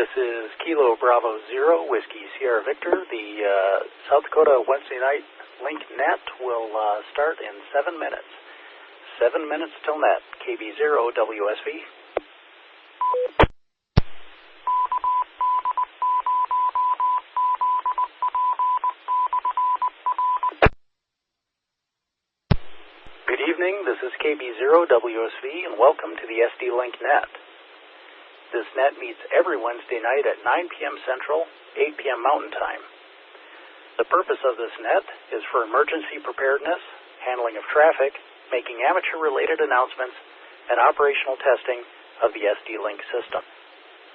This is Kilo Bravo Zero, Whiskey Sierra Victor. The South Dakota Wednesday night Link Net will start in 7 minutes. 7 minutes till net. KB0 WSV. Good evening, this is KB0 WSV, and welcome to the SD Link Net. This net meets every Wednesday night at 9 p.m. Central, 8 p.m. Mountain Time. The purpose of this net is for emergency preparedness, handling of traffic, making amateur-related announcements, and operational testing of the SD Link system.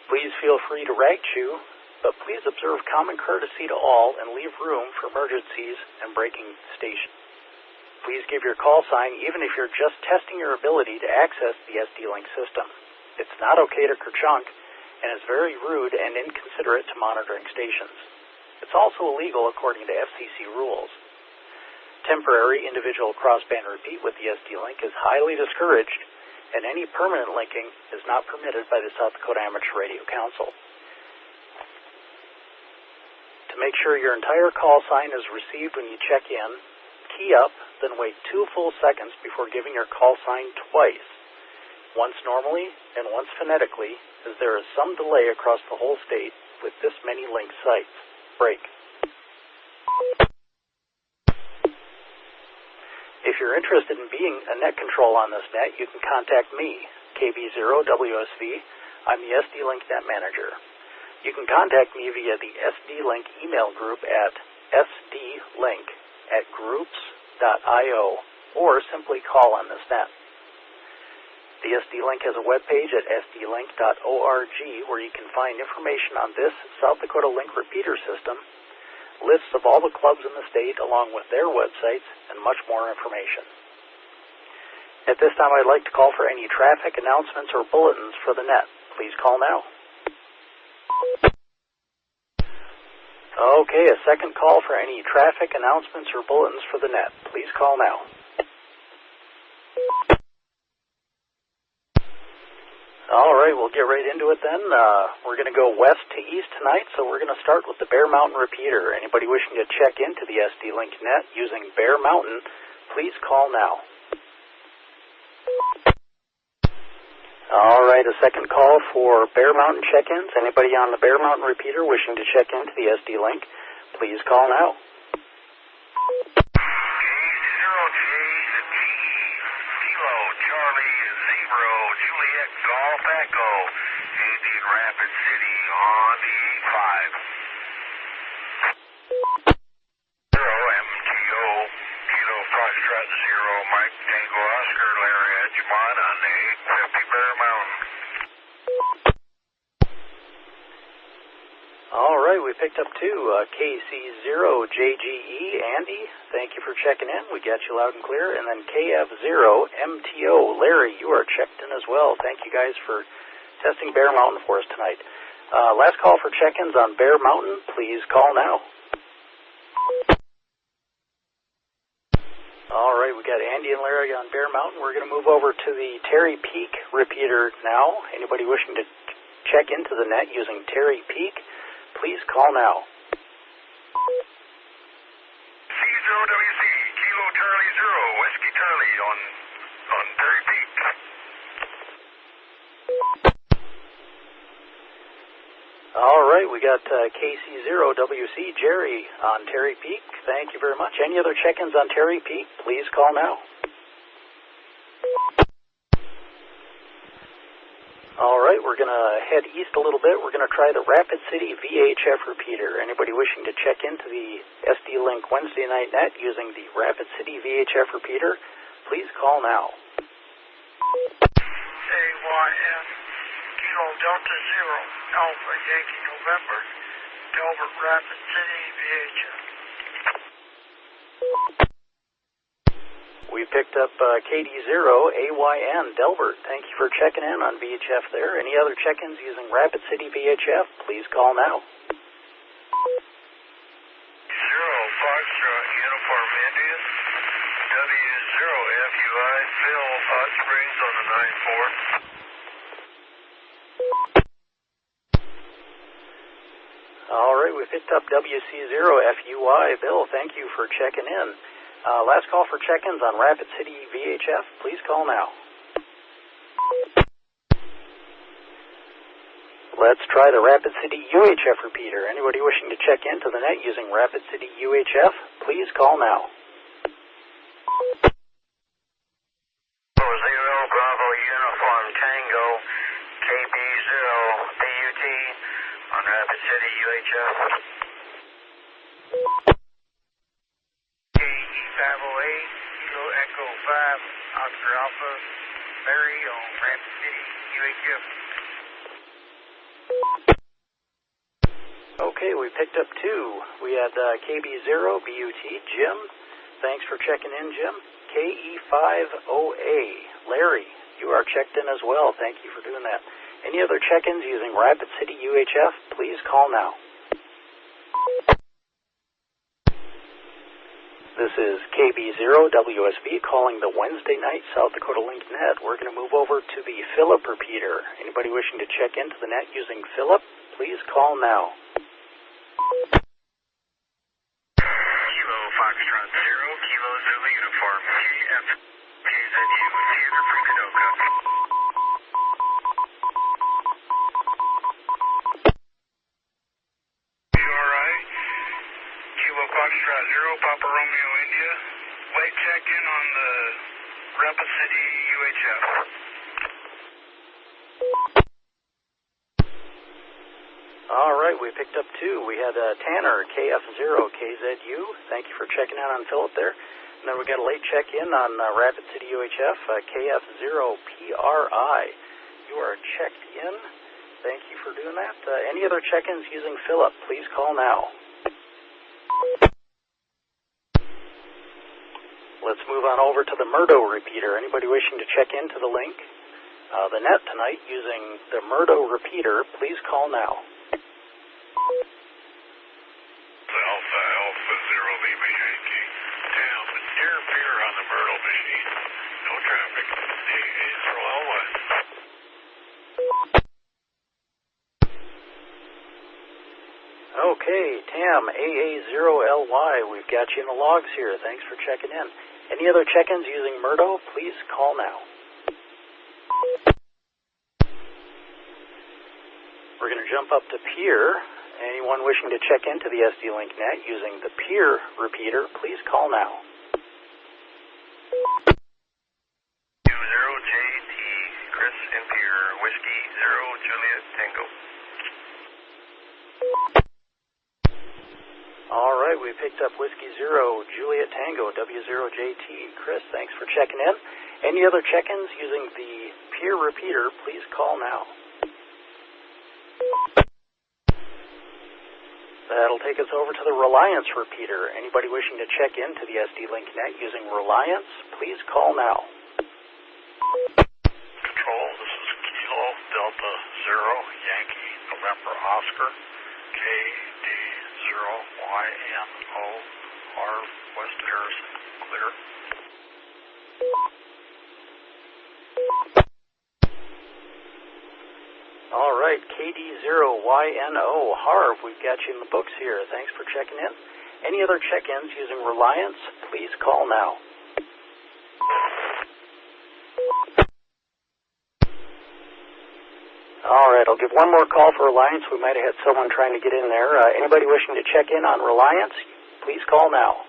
Please feel free to rag chew, but please observe common courtesy to all and leave room for emergencies and breaking station. Please give your call sign even if you're just testing your ability to access the SD Link system. It's not okay to kerchunk, and is very rude and inconsiderate to monitoring stations. It's also illegal according to FCC rules. Temporary individual crossband repeat with the SD Link is highly discouraged, and any permanent linking is not permitted by the South Dakota Amateur Radio Council. To make sure your entire call sign is received when you check in, key up, then wait 2 full seconds before giving your call sign twice. Once normally and once phonetically, as there is some delay across the whole state with this many link sites. Break. If you're interested in being a net control on this net, you can contact me, KB0WSV. I'm the SD Link Net Manager. You can contact me via the SD Link email group at sdlink@groups.io or simply call on this net. The SD Link has a webpage at sdlink.org where you can find information on this South Dakota Link repeater system, lists of all the clubs in the state along with their websites, and much more information. At this time, I'd like to call for any traffic announcements or bulletins for the net. Please call now. Okay, a second call for any traffic announcements or bulletins for the net. Please call now. All right, we'll get right into it then. We're going to go west to east tonight, so we're going to start with the Bear Mountain repeater. Anybody wishing to check into the SD Link Net using Bear Mountain, please call now. All right, a second call for Bear Mountain check-ins. Anybody on the Bear Mountain repeater wishing to check into the SD Link, please call now. All right, we picked up two. KC0JGE, Andy, thank you for checking in. We got you loud and clear. And then KF0MTO, Larry, you are checked in as well. Thank you guys for testing Bear Mountain for us tonight. Last call for check-ins on Bear Mountain. Please call now. All right, we got Andy and Larry on Bear Mountain. We're going to move over to the Terry Peak repeater now. Anybody wishing to check into the net using Terry Peak, please call now. C0WC, Kilo Charlie 0, Whiskey Charlie on Terry Peak. All right, we got KC0WC, Jerry on Terry Peak. Thank you very much. Any other check-ins on Terry Peak, please call now. All right, we're going to head east a little bit. We're going to try the Rapid City VHF repeater. Anybody wishing to check into the SD Link Wednesday night net using the Rapid City VHF repeater, please call now. AYN, Kilo Delta 0, Alpha Yankee November, Delbert Rapid City VHF. We picked up KD0AYN, Delbert. Thank you for checking in on VHF there. Any other check-ins using Rapid City VHF, please call now. 0 Foxtrot Uniform Indian, W0FUI, Phil, Hot Springs on the 9-4. right, we picked up WC0FUI. Bill, thank you for checking in. Last call for check-ins on Rapid City VHF. Please call now. Let's try the Rapid City UHF repeater. Anybody wishing to check into the net using Rapid City UHF, please call now. Zero Bravo Uniform Tango KB0 BUT on Rapid City UHF. KE508 Kilo Echo 5 Oscar Alpha Larry on Rapid City UHF. Okay, we picked up two. We had KB0 BUT Jim. Thanks for checking in, Jim. KE50A Larry, you are checked in as well. Thank you for doing that. Any other check-ins using Rapid City UHF, please call now. This is KB0 WSB calling the Wednesday night South Dakota Link Net. We're going to move over to the Phillip repeater. Anybody wishing to check into the net using Phillip, please call now. Kilo Foxtrot 0 Kilo Zulu Uniform KF KZU Theater from Kadoka. Foxtrot 0, Papa Romeo, India. Late check-in on the Rapid City UHF. All right, we picked up two. We had Tanner, KF0, KZU. Thank you for checking in on Phillip there. And then we got a late check-in on Rapid City UHF, KF0PRI. You are checked in. Thank you for doing that. Any other check-ins using Phillip, please call now. Let's move on over to the Murdo repeater. Anybody wishing to check into the link, the net tonight using the Murdo repeater, please call now. Alpha, Alpha 0, Lima Yankee. Down, near pier on the Myrtle machine. No traffic. AA0L1. Okay, Tam, AA0LY, we've got you in the logs here. Thanks for checking in. Any other check-ins using Murdo, please call now. We're going to jump up to Pier. Anyone wishing to check into the SD Link Net using the Pier repeater, please call now. U0JT, Chris and Pier, Whiskey 0, Juliet Tango. All right, we picked up Whiskey 0, Juliet Tango, W0JT. Chris, thanks for checking in. Any other check-ins using the Pier repeater, please call now. That'll take us over to the Reliance repeater. Anybody wishing to check into the SD Link Net using Reliance, please call now. Control, this is Kilo Delta 0, Yankee, November Oscar, KD0YNO, R, West Harrison, clear. All right, KD0YNO, Harv, we've got you in the books here. Thanks for checking in. Any other check-ins using Reliance, please call now. All right, I'll give one more call for Reliance. We might have had someone trying to get in there. Anybody wishing to check in on Reliance, please call now.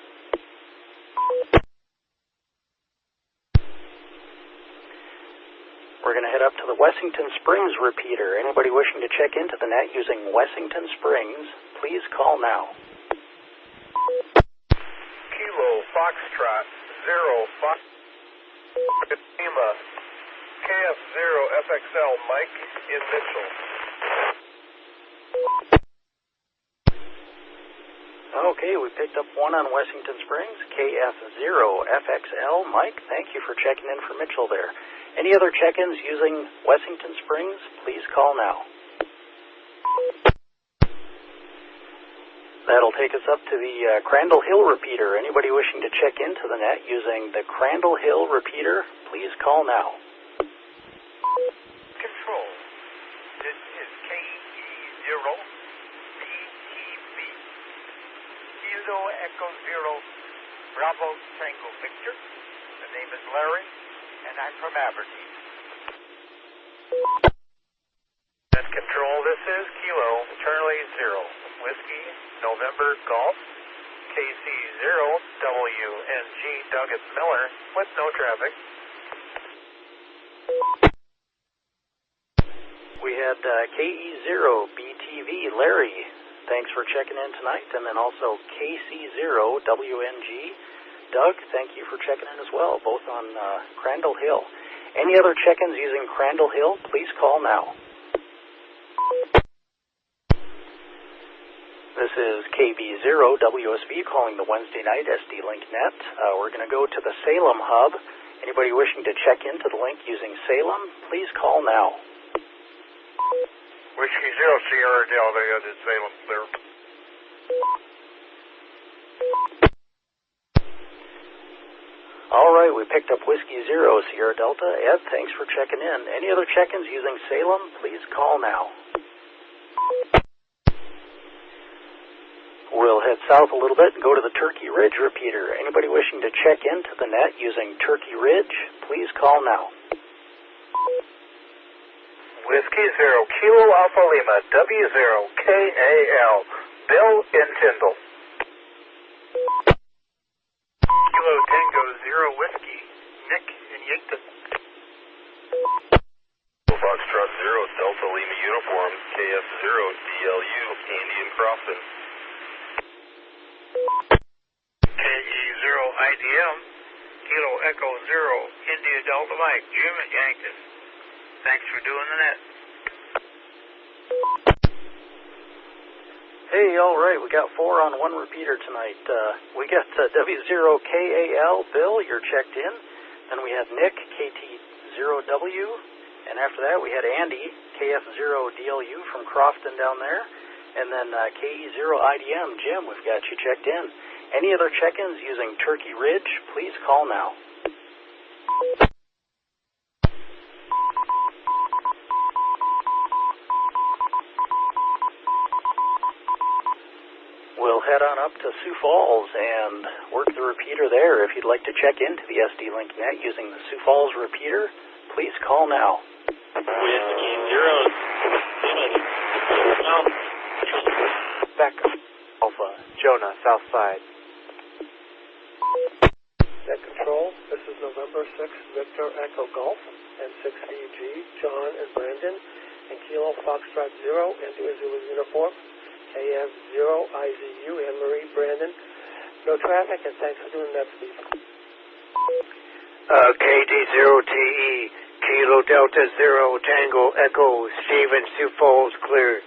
We're going to head up to the Wessington Springs repeater. Anybody wishing to check into the net using Wessington Springs, please call now. Kilo Foxtrot 0, Fox Lima, KF0 FXL, Mike in Mitchell. Okay, we picked up one on Wessington Springs, KF0 FXL. Mike, thank you for checking in for Mitchell there. Any other check-ins using Wessington Springs, please call now. That'll take us up to the Crandall Hill repeater. Anybody wishing to check into the net using the Crandall Hill repeater, please call now. Control, this is KE0 BEB Kilo Echo Zero Bravo Tango Victor. The name is Larry, and I'm from Aberdeen. Net Control, this is Kilo Charlie Zero Whiskey November Golf KC0 WNG Doug it's Miller with no traffic. We had KE0BTV Larry, thanks for checking in tonight, and then also KC0 WNG Doug, thank you for checking in as well, both on Crandall Hill. Any other check-ins using Crandall Hill, please call now. This is KB0WSV calling the Wednesday night SD Link Net. We're going to go to the Salem hub. Anybody wishing to check into the link using Salem, please call now. Whiskey Zero Sierra Delta, in Salem, clear. All right, we picked up Whiskey Zero Sierra Delta. Ed, thanks for checking in. Any other check-ins using Salem, please call now. We'll head south a little bit and go to the Turkey Ridge repeater. Anybody wishing to check into the net using Turkey Ridge, please call now. Whiskey Zero Kilo Alpha Lima W0 KAL Bill in Tyndall. Kilo Tango Zero Whiskey, Nick in Yankton. Foxtrot Zero Delta Lima Uniform KF0 DLU Andy in Crofton. KE0 IDM, Kilo Echo Zero India Delta Mike, Jim in Yankton. Thanks for doing the net. Hey, all right, we got 4 on 1 repeater tonight. We got W0KAL, Bill, you're checked in. Then we had Nick, KT0W. And after that, we had Andy, KF0DLU from Crofton down there. And then KE0IDM, Jim, we've got you checked in. Any other check-ins using Turkey Ridge, please call now. We'll head on up to Sioux Falls and work the repeater there. If you'd like to check into the SD Link Net using the Sioux Falls repeater, please call now. Whiskey Zero, Back Alpha Jonah Southside. Net Control, this is November 6th, Victor Echo Golf, and 6VG, John and Brandon, and Kilo Foxtrot Zero, India Zulu Uniform, AF0 IZU, Anne Marie, Brandon. No traffic, and thanks for doing that, Steve. KD0TE, Kilo Delta Zero Tango Echo, Stephen Sioux Falls, clear.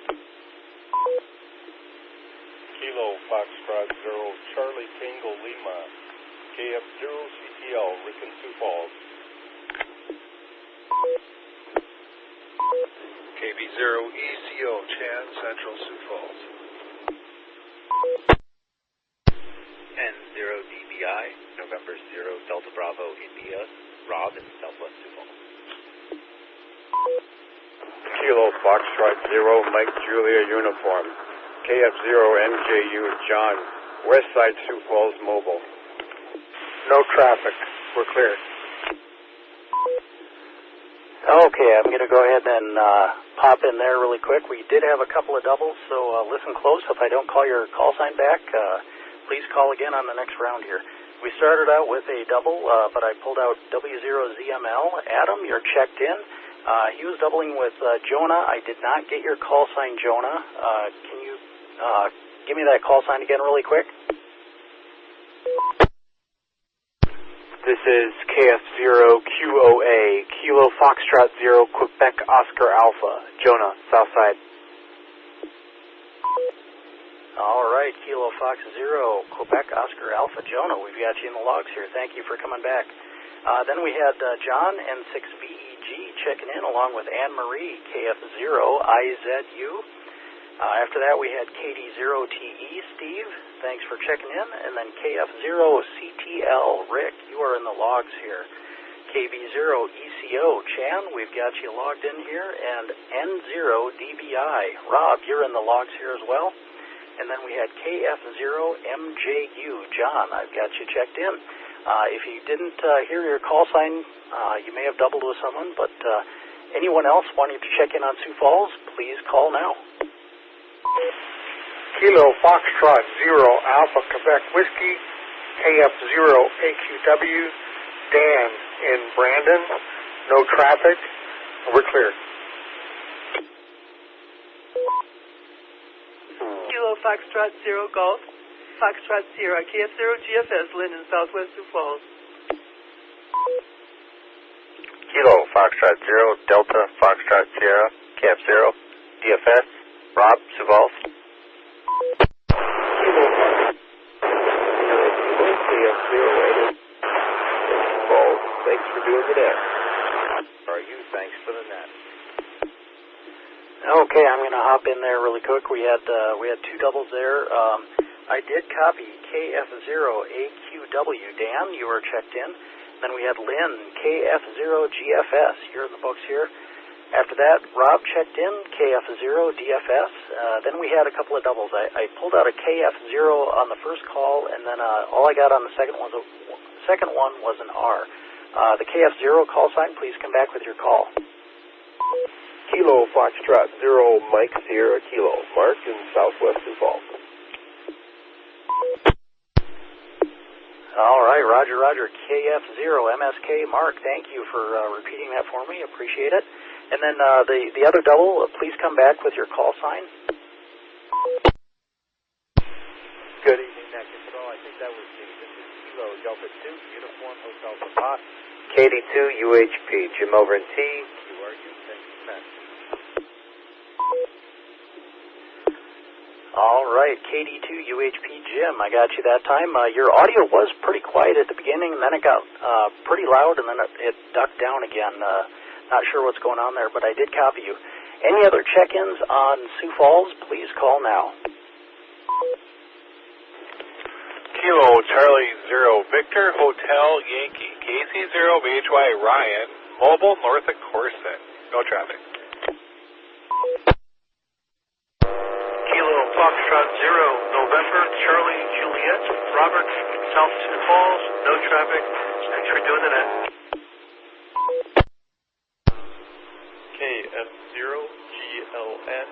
Kilo Foxtrot Zero Charlie Tango Lima KF0 CTL Rickon Sioux Falls. KB0 ECO Chan Central Sioux Falls. N0 DBI November 0 Delta Bravo India Rob in Southwest Sioux Falls. Kilo Foxtrot Zero Mike Julia Uniform KF0 MJU John Westside Sioux Falls Mobile. No traffic. We're clear. Okay, I'm going to go ahead and pop in there really quick. We did have a couple of doubles, so listen close. If I don't call your call sign back, please call again on the next round here. We started out with a double, but I pulled out W0ZML. Adam, you're checked in. He was doubling with Jonah. I did not get your call sign, Jonah. Can you give me that call sign again really quick? This is KF0QOA, Kilo Foxtrot Zero, Quebec Oscar Alpha, Jonah, Southside. All right, Kilo Fox Zero, Quebec Oscar Alpha, Jonah. We've got you in the logs here. Thank you for coming back. Then we had John, N6VEG, checking in along with Anne Marie, KF0IZU. After that, we had KD0TE, Steve. Thanks for checking in. And then KF0CTL, Rick, you are in the logs here. KB0ECO, Chan, we've got you logged in here. And N0DBI, Rob, you're in the logs here as well. And then we had KF0MJU. John, I've got you checked in. If you didn't hear your call sign, you may have doubled with someone, but anyone else wanting to check in on Sioux Falls, please call now. Kilo Foxtrot 0 Alpha Quebec Whiskey, KF0 AQW, Dan in Brandon, no traffic, we're clear. Kilo Foxtrot 0 Golf, Foxtrot Sierra, KF0 GFS, Lynn in Southwest Sioux Falls. Kilo Foxtrot 0 Delta Foxtrot Sierra, KF0, DFS, Rob, Sioux Falls. Kilo KF0 Falls, thanks for doing the net. Are you? Thanks for the net. Okay, I'm going to hop in there really quick. We had two doubles there. I did copy KF0AQW. Dan, you were checked in. Then we had Lynn, KF0GFS. You're in the books here. After that, Rob checked in, KF0DFS. Then we had a couple of doubles. I pulled out a KF0 on the first call, and then all I got on the second one was an R. The KF0 call sign, please come back with your call. Kilo Foxtrot 0 Mike Sierra Kilo, Mark in Southwest Sioux Falls. All right, Roger, KF0 MSK Mark, thank you for repeating that for me. Appreciate it. And then the other double, please come back with your call sign. Good evening, Net Control. I think that was Kilo Delta 2, Uniform Hotel Papa. KD2 UHP, Jim over in T. You are you, thanks for that. All right, KD2 UHP Jim, I got you that time. Your audio was pretty quiet at the beginning, and then it got pretty loud, and then it ducked down again. Not sure what's going on there, but I did copy you. Any other check-ins on Sioux Falls, please call now. Kilo Charlie 0 Victor Hotel Yankee, KC0 BHY Ryan, mobile north of Corset. No traffic. Kilo Foxtrot 0 November Charlie Juliet, Robert, South Sioux Falls, no traffic. Thanks for doing the net. KF0 GLN,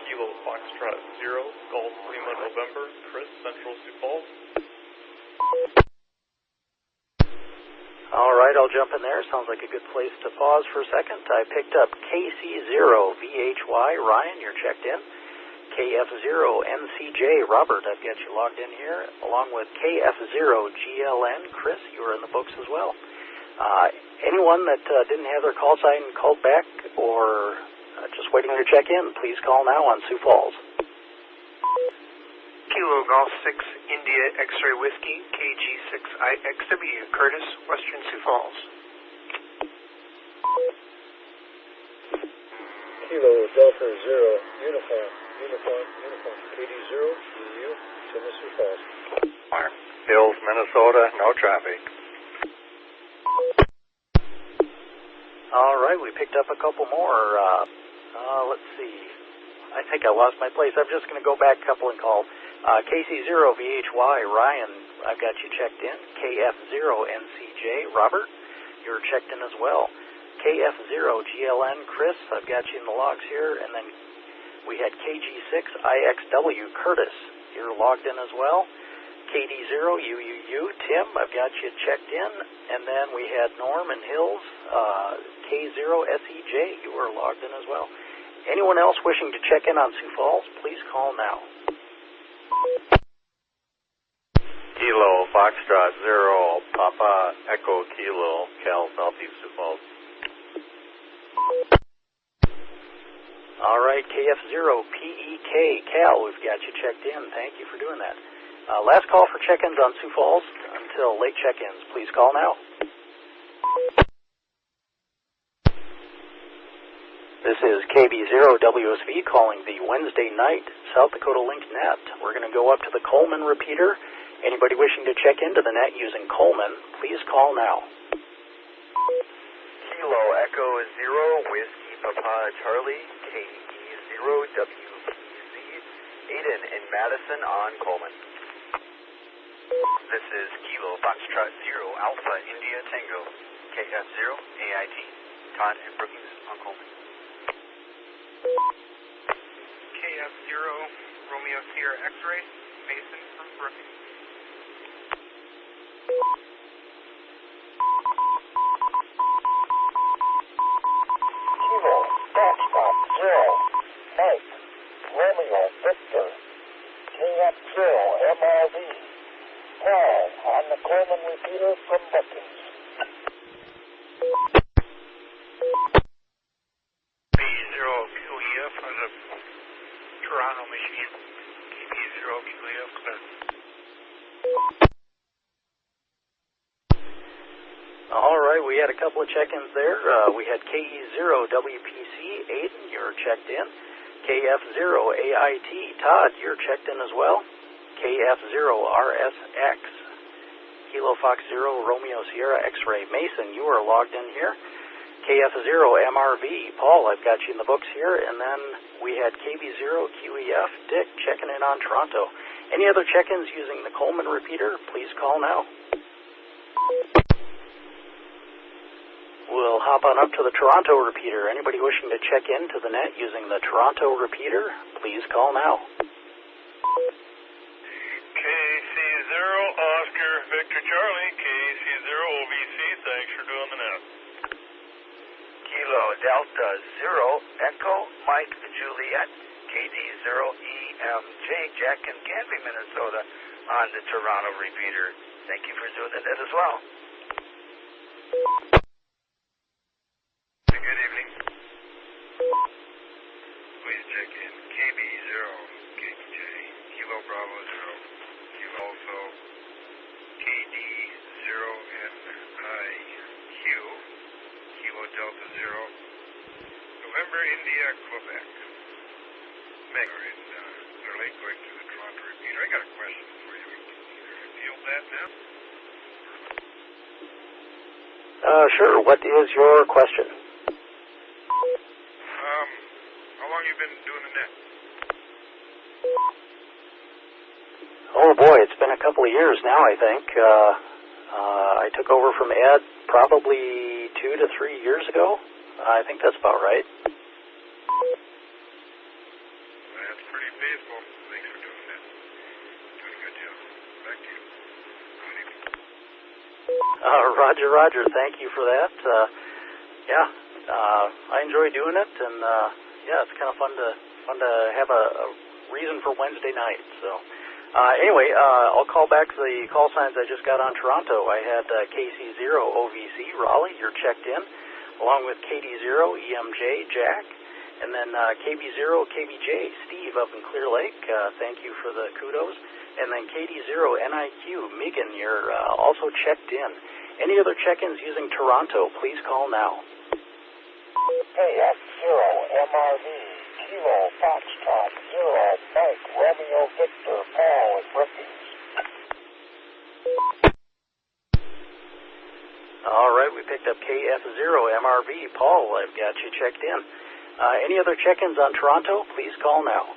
Kilo Foxtrot 0 Golf Lima November, Chris, Central Sioux Falls. All right, I'll jump in there. Sounds like a good place to pause for a second. I picked up KC0 VHY Ryan, you're checked in. KF0 NCJ Robert, I've got you logged in here, along with KF0 GLN Chris, you are in the books as well. Anyone that didn't have their call sign called back or just waiting to check in, please call now on Sioux Falls. Kilo Golf 6 India X-Ray Whiskey, KG6IXW, Curtis, Western Sioux Falls. Kilo Delta 0 Uniform, KD0 EU, Sioux Falls. Mark, Hills, Minnesota, no traffic. All right, we picked up a couple more. Let's see. I think I lost my place. I'm just going to go back a couple and call. KC0 VHY Ryan, I've got you checked in. KF0 NCJ Robert, you're checked in as well. KF0 GLN Chris, I've got you in the logs here. And then we had KG6IXW Curtis, you're logged in as well. KD0 UUU Tim, I've got you checked in. And then we had Norm and Hills, K0SEJ, you are logged in as well. Anyone else wishing to check in on Sioux Falls, please call now. Kilo Foxtrot 0 Papa Echo Kilo Cal Southeast Sioux Falls. All right, KF0 PEK Cal, we've got you checked in. Thank you for doing that. Last call for check-ins on Sioux Falls until late check-ins. Please call now. This is KB0WSV calling the Wednesday night South Dakota Link Net. We're going to go up to the Coleman repeater. Anybody wishing to check into the net using Coleman, please call now. Kilo Echo 0 Whiskey Papa Charlie, KE0 WPZ, Aiden in Madison on Coleman. This is Kilo Foxtrot 0 Alpha India Tango, KF0 AIT. Todd and Brookings on Coleman. KF0 Romeo Sierra X-Ray, Mason from Brookings. Kilo Foxtrot 0 Mike Romeo Victor, KF0 MRV. Paul on the Coleman repeater from Brookings. B0 QEF on the Toronto machine. KB0 QEF clear. All right, we had a couple of check-ins there. We had KE0WPC, Aiden, you're checked in. KF0AIT, Todd, you're checked in as well. KF0RSX, Kilo Fox 0 Romeo Sierra X-Ray, Mason, you are logged in here. KF0MRV, Paul, I've got you in the books here. And then we had KB0QEF, Dick, checking in on Toronto. Any other check-ins using the Coleman repeater, please call now. We'll hop on up to the Toronto repeater. Anybody wishing to check into the net using the Toronto repeater, please call now. KC0 Oscar Victor Charlie, KC0 OVC, thanks for doing the net. Kilo Delta 0 Echo Mike Juliet, KD0 EMJ Jack in Canby, Minnesota on the Toronto repeater. Thank you for doing the net as well. Good evening. Please check in KB0 KBJ, Kilo Bravo 0, Kilo also KD0NIQ, Kilo Delta 0, November India Quebec. Meg are in their late going to the Toronto repeater. I got a question for you. We can either field that now. Sure. What is your question? How long you been doing the net? Oh boy, it's been a couple of years now, I think. I took over from Ed probably 2 to 3 years ago. I think that's about right. That's pretty faithful. Thanks for doing that. Doing a good job. Back to you. Roger, thank you for that. I enjoy doing it, and it's kind of fun to have a reason for Wednesday night. So anyway, I'll call back the call signs I just got on Toronto. I had KC0 OVC Raleigh, you're checked in, along with KD0 EMJ Jack, and then KB0 KBJ Steve up in Clear Lake. Thank you for the kudos. And then KD0 NIQ Megan, you're also checked in. Any other check-ins using Toronto, please call now. KF0 MRV, Kilo Foxtrot 0 Mike Romeo Victor Paul at Brookings. All right, we picked up KF0 MRV. Paul, I've got you checked in. Any other check-ins on Toronto, please call now.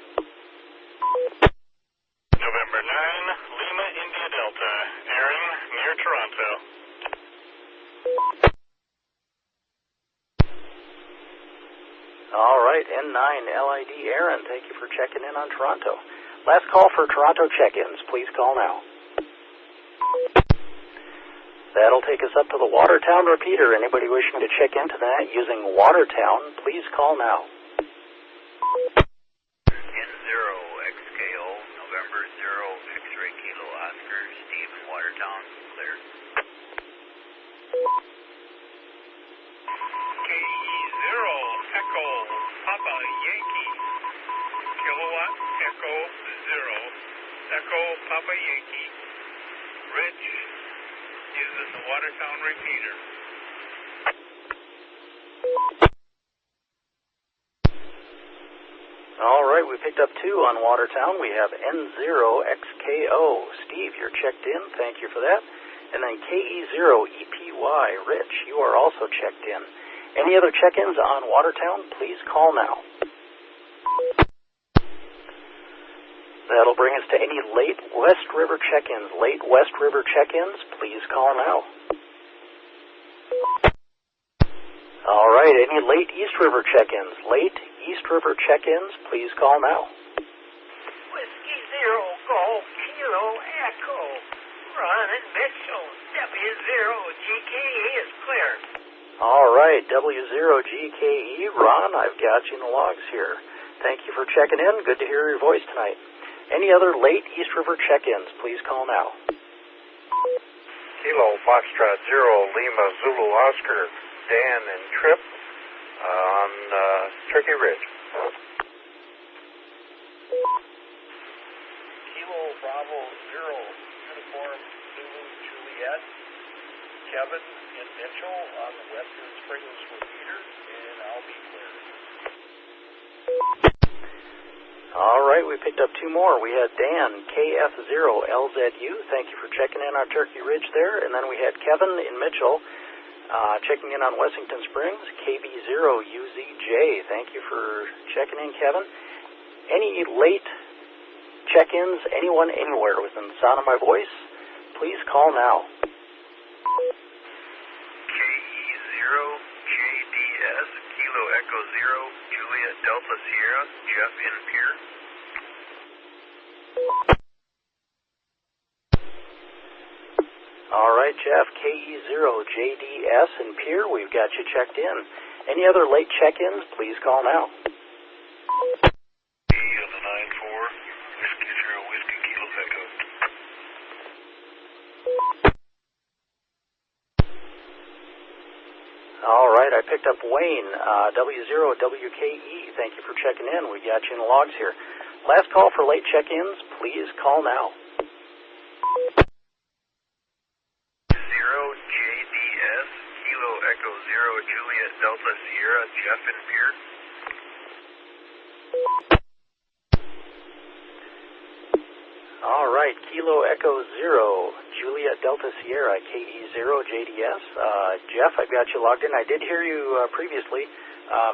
November 9, Lima India Delta, Aaron, near Toronto. All right, N9 LID Aaron, thank you for checking in on Toronto. Last call for Toronto check-ins. Please call now. That'll take us up to the Watertown repeater. Anybody wishing to check into that using Watertown, please call now. N0 XKO, November 0 X-Ray Kilo Oscar, Steve in Watertown, clear. KE0 Echo Papa Yankee, Kilowatt Echo 0, Echo Papa Yankee, Rich is in the Watertown repeater. All right, we picked up 2 on Watertown. We have N0XKO. Steve, you're checked in. Thank you for that. And then KE0EPY. Rich, you are also checked in. Any other check-ins on Watertown, please call now. That'll bring us to any late West River check-ins. Late West River check-ins, please call now. All right, any late East River check-ins. Late East River check-ins, please call now. Whiskey Zero Golf Kilo Echo. Ron and Mitchell. W0GKE is clear. All right, W0GKE. Ron, I've got you in the logs here. Thank you for checking in. Good to hear your voice tonight. Any other late East River check-ins, please call now. Kilo Foxtrot 0 Lima Zulu Oscar, Dan and Trip on Turkey Ridge. Kilo Bravo 0 Uniform Zulu Juliet, Kevin and Mitchell on the Western Springs repeater, and I'll be clear. All right, we picked up two more. We had Dan, KF0LZU. Thank you for checking in on Turkey Ridge there. And then we had Kevin in Mitchell checking in on Wessington Springs, KB0UZJ. Thank you for checking in, Kevin. Any late check-ins, anyone, anywhere within the sound of my voice, please call now. KE0JDS, Kilo Echo 0, Juliet Delta Sierra, Jeff in Pier. All right, Jeff, KE0JDS in Pier, we've got you checked in. Any other late check-ins, please call now. E on the 9-4, Whiskey 0, Whiskey Kilo Echo. All right, I picked up Wayne, W0WKE. Thank you for checking in. We got you in the logs here. Last call for late check-ins. Please call now. 0JDS, Kilo Echo 0, Juliet Delta Sierra, Jeff in Pier. All right, Kilo Echo 0, Juliet Delta Sierra, KE0JDS. Jeff, I've got you logged in. I did hear you previously.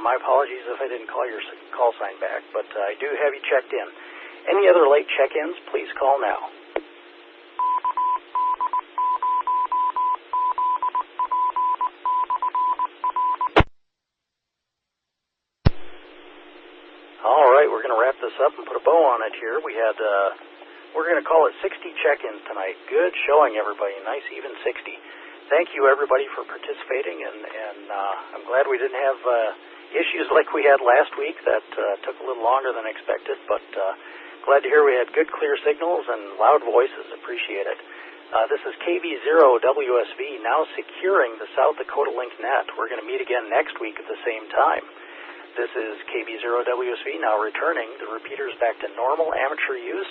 My apologies if I didn't call your call sign back, but I do have you checked in. Any other late check-ins, please call now. All right, we're going to wrap this up and put a bow on it here. We had... We're going to call it 60 check-ins tonight. Good showing, everybody. Nice, even 60. Thank you, everybody, for participating, and I'm glad we didn't have issues like we had last week. That took a little longer than expected, but glad to hear we had good, clear signals and loud voices. Appreciate it. This is KB0WSV, now securing the South Dakota Link Net. We're going to meet again next week at the same time. This is KB0WSV, now returning the repeaters back to normal amateur use.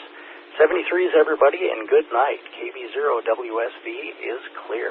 73s, everybody, and good night. KB0WSV is clear.